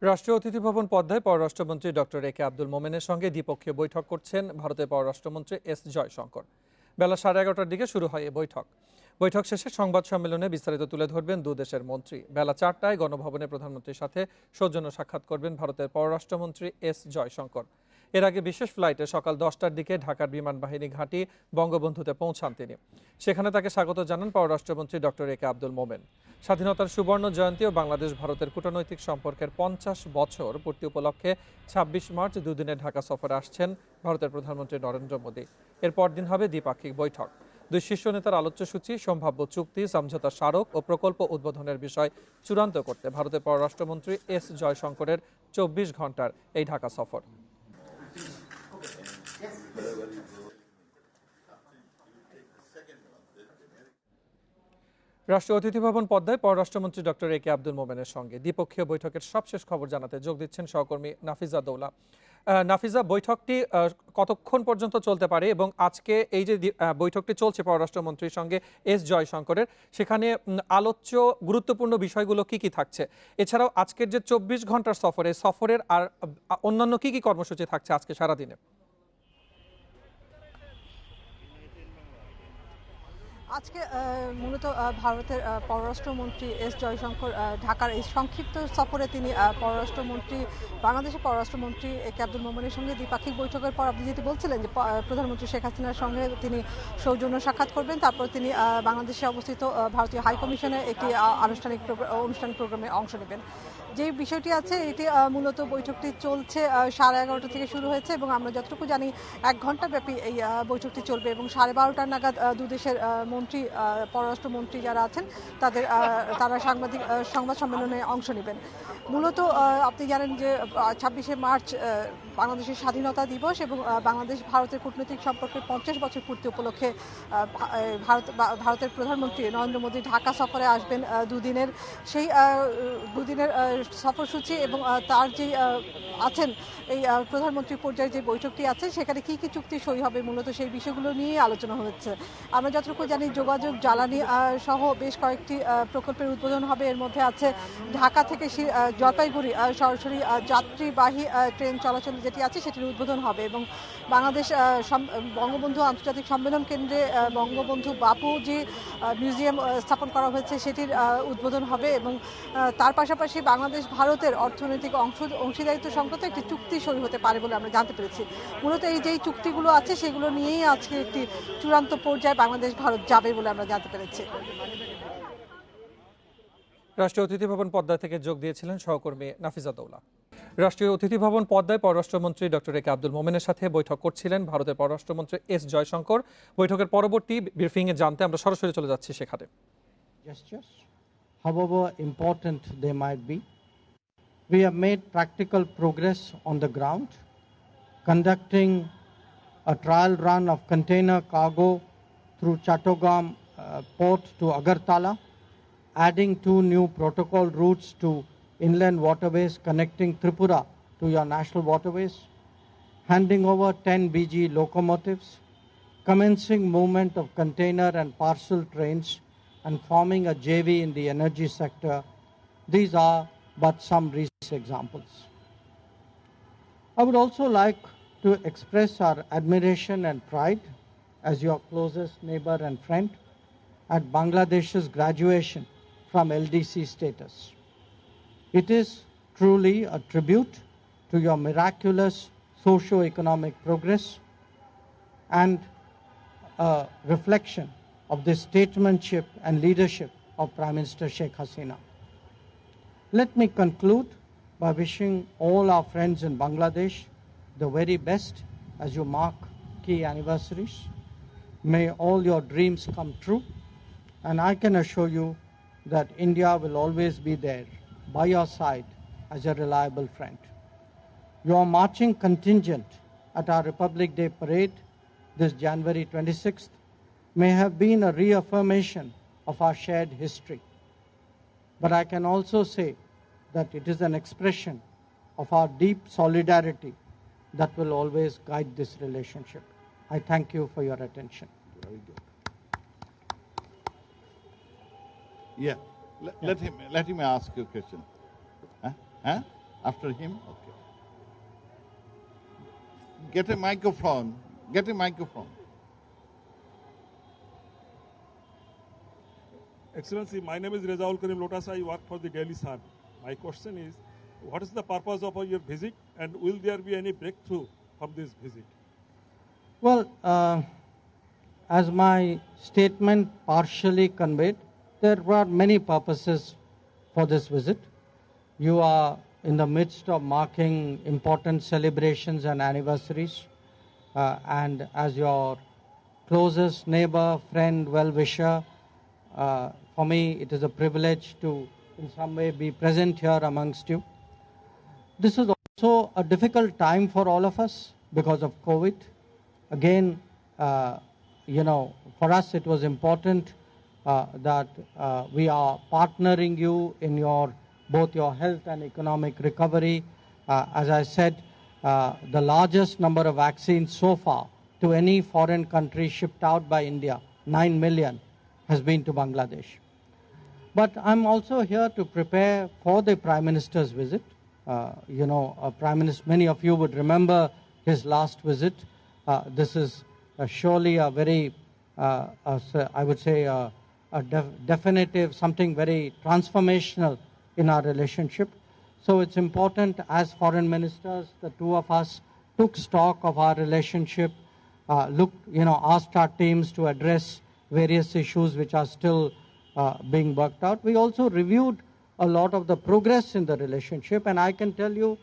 রাষ্ট্রীয় অতিথি ভবন পদ্মায় পররাষ্ট্রমন্ত্রী ডক্টর এ কে আব্দুল মোমেনের সঙ্গে দ্বিপক্ষীয় বৈঠক করছেন ভারতের পররাষ্ট্রমন্ত্রী এস জয়শঙ্কর। বেলা 11:30টার দিকে শুরু হয় এই বৈঠক শেষে সংবাদ সম্মেলনে বিস্তারিত তুলে ধরবেন দু দেশের মন্ত্রী। বেলা 4টায় গণভবনে প্রধানমন্ত্রীর সাথে সৌজন্য সাক্ষাৎ করবেন ভারতের পররাষ্ট্রমন্ত্রী এস জয়শঙ্কর। এর আগে বিশেষ ফ্লাইটে সকাল 10টার দিকে ঢাকার বিমান বাহিনী ঘাঁটি বঙ্গবন্ধুতে পৌঁছান তিনি। সেখানে তাকে স্বাগত জানান পররাষ্ট্রমন্ত্রী ডক্টর এ কে আব্দুল মোমেন। স্বাধীনতার সুবর্ণ জয়ন্তী ও বাংলাদেশ ভারতের কূটনৈতিক সম্পর্কের 50 বছর পূর্তি উপলক্ষে 26 মার্চ দুদিনের ঢাকা সফরে আসছেন ভারতের প্রধানমন্ত্রী নরেন্দ্র মোদী। এর পরদিন হবে দ্বিপাক্ষিক বৈঠক। দুই শীর্ষ নেতার আলোচ্যসূচি সম্ভাব্য চুক্তি, সমঝোতা স্মারক ও প্রকল্প উদ্বোধনের বিষয় চূড়ান্ত করতে ভারতের পররাষ্ট্রমন্ত্রী এস জয়শঙ্করের 24 ঘন্টার এই ঢাকা সফর। রাষ্ট্রীয় অতিথি ভবন পদ্মায় পররাষ্ট্রমন্ত্রী ডক্টর এ কে আব্দুল মোমেনের সঙ্গে দ্বিপক্ষীয় বৈঠকের সবশেষ খবর জানাতে যোগ দিচ্ছেন সহকর্মী নাফিজা দৌলা। নাফিজা, বৈঠকটি কতক্ষণ পর্যন্ত চলতে পারে এবং আজকে এই যে বৈঠকটি চলছে পররাষ্ট্রমন্ত্রীর সঙ্গে এস জয়শঙ্করের, সেখানে আলোচ্য গুরুত্বপূর্ণ বিষয়গুলো কি কি থাকছে? এছাড়াও আজকের যে 24 ঘন্টার সফরের আর অন্যান্য কি কি কর্মসূচি থাকছে আজকে সারাদিনে? আজকে মূলত ভারতের পররাষ্ট্রমন্ত্রী এস জয়শঙ্কর ঢাকার এই সংক্ষিপ্ত সফরে তিনি বাংলাদেশের পররাষ্ট্রমন্ত্রী এ কে আব্দুল মোমেনের সঙ্গে দ্বিপাক্ষিক বৈঠকের পর আপনি যেটি বলছিলেন যে প্রধানমন্ত্রী শেখ হাসিনার সঙ্গে তিনি সৌজন্য সাক্ষাৎ করবেন, তারপর তিনি বাংলাদেশে অবস্থিত ভারতীয় হাইকমিশনে একটি আনুষ্ঠানিক অনুষ্ঠান প্রোগ্রামে অংশ নেবেন। যে বিষয়টি আছে এটি মূলত বৈঠকটি চলছে 11:30 থেকে শুরু হয়েছে এবং আমরা যতটুকু জানি 1 ঘন্টা ব্যাপী এই বৈঠকটি চলবে এবং 12:30 নাগাদ দুদেশের মন্ত্রী, পররাষ্ট্রমন্ত্রী যারা আছেন তারা সংবাদ সম্মেলনে অংশ নেবেন। মূলত আপনি জানেন যে 26শে মার্চ বাংলাদেশের স্বাধীনতা দিবস এবং বাংলাদেশ ভারতের কূটনৈতিক সম্পর্কের 50 বছর পূর্তি উপলক্ষে ভারতের প্রধানমন্ত্রী নরেন্দ্র মোদী ঢাকা সফরে আসবেন দুদিনের। সেই দুদিনের সফরসূচি এবং তার যে আছেন এই প্রধানমন্ত্রী পর্যায়ের যে বৈঠকটি আছে সেখানে কি কি চুক্তি সই হবে মূলত সেই বিষয়গুলো নিয়েই আলোচনা হচ্ছে। আমরা যতটুকু জানি যোগাযোগ, জ্বালানি সহ বেশ কয়েকটি প্রকল্পের উদ্বোধন হবে। এর মধ্যে আছে ঢাকা থেকে জলপাইগুড়ি সরাসরি যাত্রীবাহী ট্রেন চলাচল যেটি আছে সেটির উদ্বোধন হবে এবং বাংলাদেশ বঙ্গবন্ধু আন্তর্জাতিক সম্মেলন কেন্দ্রে বঙ্গবন্ধু বাপু যে মিউজিয়াম স্থাপন করা হয়েছে সেটির উদ্বোধন হবে এবং তার পাশাপাশি বাংলাদেশ ভারতের অর্থনৈতিক অংশীদারিত্ব সংক্রান্ত একটি চুক্তি সই হতে পারে বলে আমরা জানতে পেরেছি। মূলত এই যেই চুক্তিগুলো আছে সেগুলো নিয়েই আজকে একটি চূড়ান্ত পর্যায়ে বাংলাদেশ ভারত যাবে বলে আমরা জানতে পেরেছি। রাষ্ট্রীয় অতিথি ভবন পদ্মা থেকে যোগ দিয়েছিলেন সহকর্মী নাফিজা দৌলা। রাষ্ট্রীয় অতিথি ভবন পদ্মায় পররাষ্ট্রমন্ত্রী ডক্টর এ কে আব্দুল মোমেনের সাথে বৈঠক করছিলেন ভারতের পররাষ্ট্রমন্ত্রী এস জয়শঙ্কর। বৈঠকের পরবর্তী ব্রিফিংয়ে জানতে আমরা সরাসরি চলে যাচ্ছি সেখানে। Gestures, however important they might be, we have made practical progress on the ground, conducting a trial run of container cargo through Chattogram port to Agartala, adding 2 new protocol routes to inland waterways connecting Tripura to your national waterways, handing over 10 BG locomotives, commencing movement of container and parcel trains, and forming a JV in the energy sector. These are but some recent examples. I would also like to express our admiration and pride as your closest neighbor and friend at Bangladesh's graduation from LDC status. It is truly a tribute to your miraculous socio-economic progress and a reflection of the statesmanship and leadership of Prime Minister Sheikh Hasina. Let me conclude by wishing all our friends in Bangladesh the very best as you mark key anniversaries. May all your dreams come true, and I can assure you that India will always be there by your side as a reliable friend. Your marching contingent at our Republic Day parade this January 26th may have been a reaffirmation of our shared history. But I can also say that it is an expression of our deep solidarity that will always guide this relationship. I thank you for your attention. Very good. Yeah. Let him ask you a question. Huh? After him? Okay. Get a microphone. Get a microphone. Excellency, my name is Rezaul Karim Lotas. I work for the Daily Sun. My question is, what is the purpose of your visit, and will there be any breakthrough from this visit? Well, as my statement partially conveyed, there were many purposes for this visit. You are in the midst of marking important celebrations and anniversaries, and as your closest neighbor, friend, well-wisher, for me it is a privilege to in some way be present here amongst you. This is also a difficult time for all of us because of COVID. Again, for us it was important that we are partnering you in both your health and economic recovery. As I said, the largest number of vaccines so far to any foreign country shipped out by India, 9 million, has been to Bangladesh. But I'm also here to prepare for the Prime Minister's visit. Prime Minister, many of you would remember his last visit. This is surely a very, I would say, a definitive, something very transformational in our relationship. So it's important as foreign ministers, the two of us took stock of our relationship, asked our teams to address various issues which are still being worked out. We also reviewed a lot of the progress in the relationship, and I can tell you,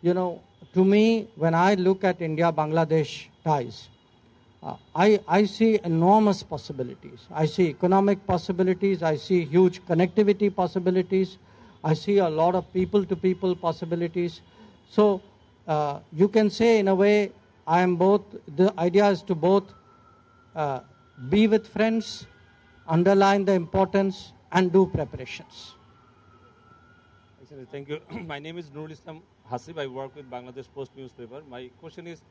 to me, when I look at India-Bangladesh ties, I see enormous possibilities. I see economic possibilities. I see huge connectivity possibilities. I see a lot of people-to-people possibilities. So you can say, in a way, the idea is to both be with friends, underline the importance, and do preparations. Thank you. My name is Nurul Islam Hasib. I work with Bangladesh Post newspaper. My question is,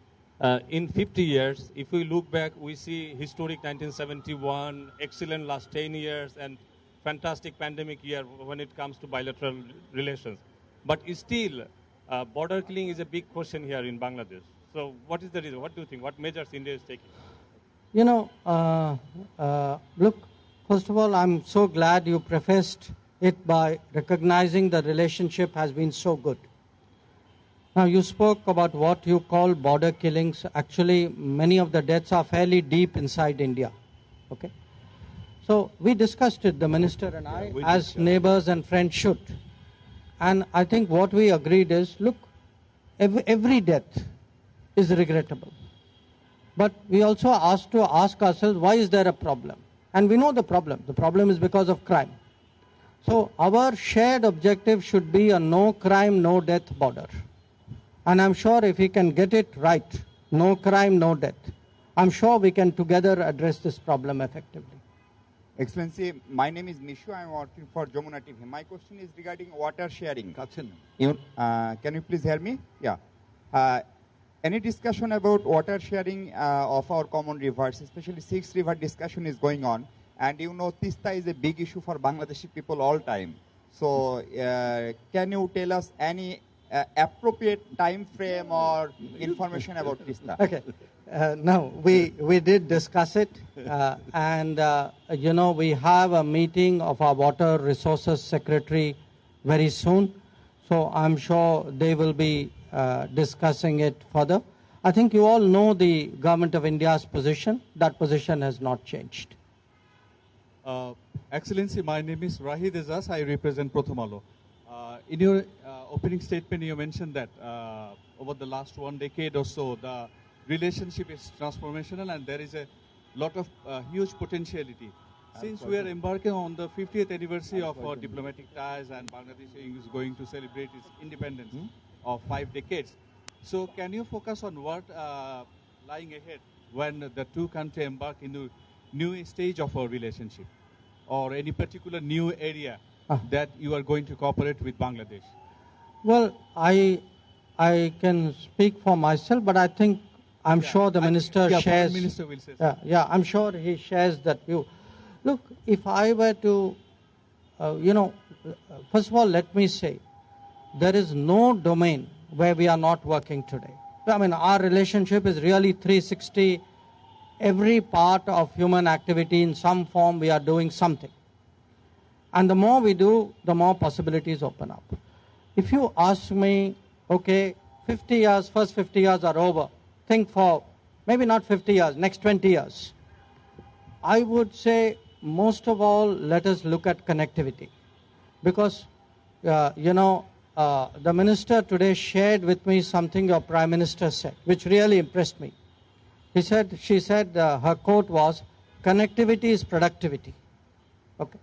in 50 years, if we look back, we see historic 1971, excellent last 10 years, and fantastic pandemic year when it comes to bilateral relations. But still, border killing is a big question here in Bangladesh. So what is the reason? What do you think? What measures India is taking? Look, first of all, I'm so glad you prefaced it by recognizing the relationship has been so good. Now, you spoke about what you call border killings. Actually, many of the deaths are fairly deep inside India. Okay? So we discussed it, the minister and I, as neighbors and friends should. And I think what we agreed is, look, every death is regrettable. But we also asked to ask ourselves, why is there a problem? And we know the problem. The problem is because of crime. So our shared objective should be a no crime, no death border. And I'm sure if we can get it right, no crime, no death, I'm sure we can together address this problem effectively. Excellency, my name is Mishu. I'm working for Jamuna TV. My question is regarding water sharing. Can you please hear me? Yeah. Any discussion about water sharing of our common rivers, especially Six River discussion is going on. And Tista is a big issue for Bangladeshi people all time. So can you tell us any appropriate time frame or information about Tista? Okay. No, we did discuss it. We have a meeting of our Water Resources Secretary very soon. So I'm sure they will be discussing it further. I think you all know the Government of India's position. That position has not changed. Excellency, my name is Rahid Ezas. I represent Pratham Alo. In your opening statement, you mentioned that over the last 1 decade or so, the relationship is transformational and there is a lot of huge potentiality. Since we are embarking on the 50th anniversary of our diplomatic ties and Bangladesh is going to celebrate its independence of 5 decades, so can you focus on what lying ahead when the two countries embark into new stage of our relationship, or any particular new area that you are going to cooperate with Bangladesh? Well, I can speak for myself, but I think I'm sure the minister shares. Minister will say so. I'm sure he shares that view. Look, if I were to, first of all, let me say, there is no domain where we are not working today. I mean, our relationship is really 360. Every part of human activity in some form, we are doing something. And the more we do, the more possibilities open up. If you ask me, okay, 50 years, first 50 years are over. Think for maybe not 50 years, next 20 years. I would say most of all, let us look at connectivity. Because, the minister today shared with me something your prime minister said, which really impressed me. She said, her quote was, connectivity is productivity. Okay.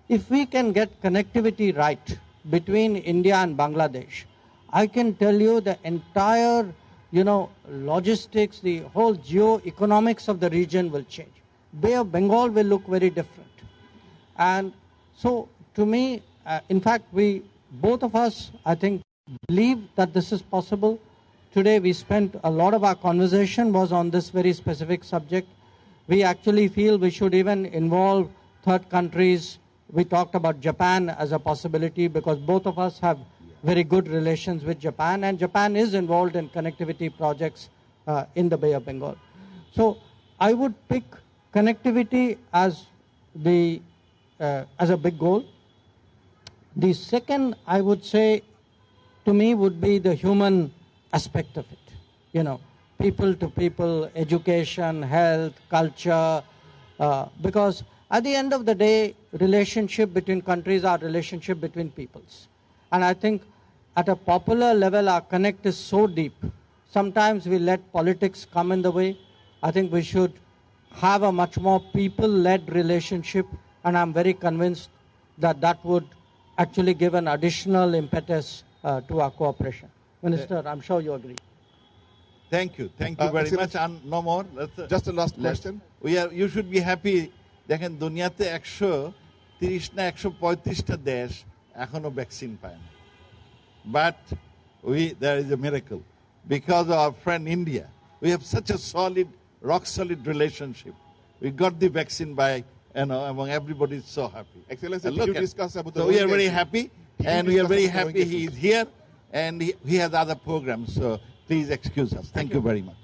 If we can get connectivity right between India and Bangladesh, I can tell you the entire, logistics, the whole geo-economics of the region will change. Bay of Bengal will look very different. And so, to me, in fact, both of us, I think, believe that this is possible. Today, we spent a lot of our conversation was on this very specific subject. We actually feel we should even involve third countries. We talked about Japan as a possibility because both of us have very good relations with Japan, and Japan is involved in connectivity projects in the Bay of Bengal. So I would pick connectivity as a big goal. The second, I would say, to me, would be the human aspect of it. People to people, education, health, culture, because at the end of the day, relationship between countries are relationship between peoples. And I think at a popular level, our connect is so deep. Sometimes we let politics come in the way. I think we should have a much more people-led relationship, and I'm very convinced that that would actually give an additional impetus to our cooperation. Minister, I'm sure you agree. Thank you very much. And no more. Just a last question. You should be happy. দেখেন দুনিয়াতে 130 না 135টা দেশ এখনো vaccine পায় না। But there is a miracle because of our friend India. We have such a solid, rock solid relationship. We got the vaccine by among everybody is so happy. Excellency, And did you look at- discuss about so the we are Rohingya very issue? happy, Did you and we are discuss very about the happy Rohingya he issue? is here, and he has other programs. So please excuse us. Thank you very much.